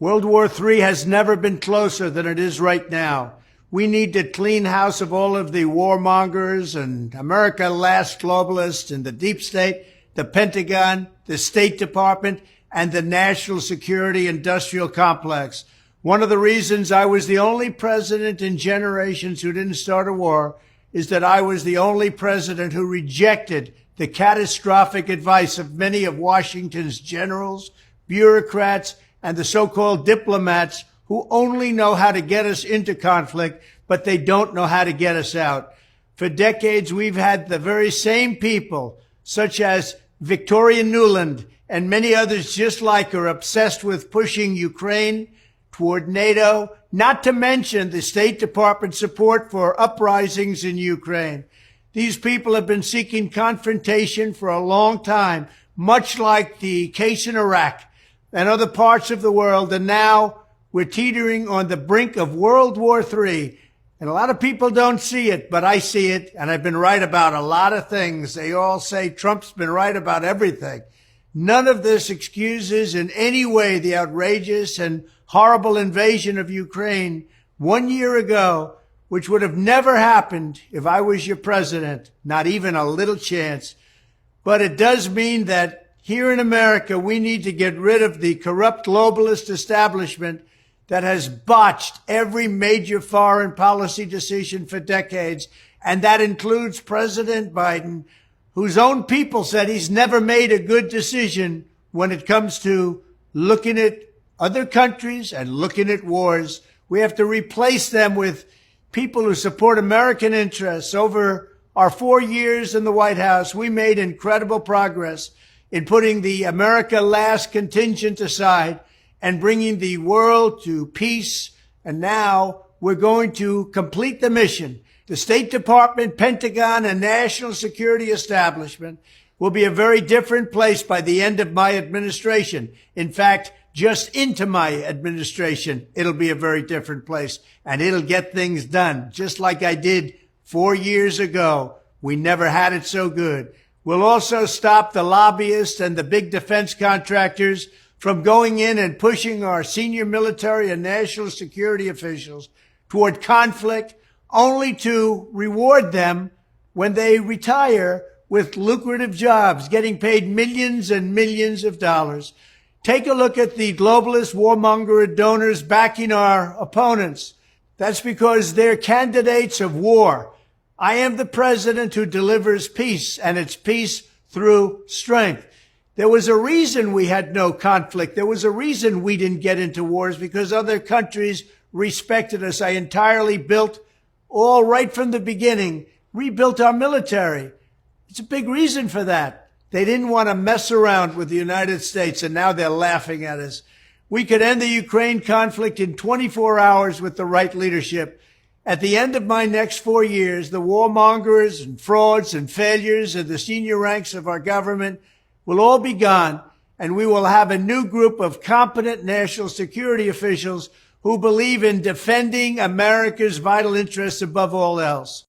World War III has never been closer than it is right now. We need to clean house of all of the warmongers and America last globalists in the deep state, the Pentagon, the State Department, and the national security industrial complex. One of the reasons I was the only president in generations who didn't start a war is that I was the only president who rejected the catastrophic advice of many of Washington's generals, bureaucrats, and the so-called diplomats who only know how to get us into conflict, but they don't know how to get us out. For decades, we've had the very same people, such as Victoria Nuland and many others just like her, obsessed with pushing Ukraine toward NATO, not to mention the State Department support for uprisings in Ukraine. These people have been seeking confrontation for a long time, much like the case in Iraq and other parts of the world, and now we're teetering on the brink of World War III. And a lot of people don't see it, but I see it, and I've been right about a lot of things. They all say Trump's been right about everything. None of this excuses in any way the outrageous and horrible invasion of Ukraine 1 year ago, which would have never happened if I was your president, not even a little chance. But it does mean that here in America, we need to get rid of the corrupt globalist establishment that has botched every major foreign policy decision for decades. And that includes President Biden, whose own people said he's never made a good decision when it comes to looking at other countries and looking at wars. We have to replace them with people who support American interests. Over our 4 years in the White House, we made incredible progress in putting the America last contingent aside and bringing the world to peace. And now we're going to complete the mission. The State Department, Pentagon, and national security establishment will be a very different place by the end of my administration. In fact, just into my administration, it'll be a very different place, and it'll get things done, just like I did 4 years ago. We never had it so good. We'll also stop the lobbyists and the big defense contractors from going in and pushing our senior military and national security officials toward conflict, only to reward them when they retire with lucrative jobs, getting paid millions and millions of dollars. Take a look at the globalist warmonger donors backing our opponents. That's because they're candidates of war. I am the president who delivers peace, and it's peace through strength. There was a reason we had no conflict. There was a reason we didn't get into wars, because other countries respected us. I entirely built, all right from the beginning, rebuilt our military. It's a big reason for that. They didn't want to mess around with the United States, and now they're laughing at us. We could end the Ukraine conflict in 24 hours with the right leadership. At the end of my next 4 years, the warmongers and frauds and failures of the senior ranks of our government will all be gone, and we will have a new group of competent national security officials who believe in defending America's vital interests above all else.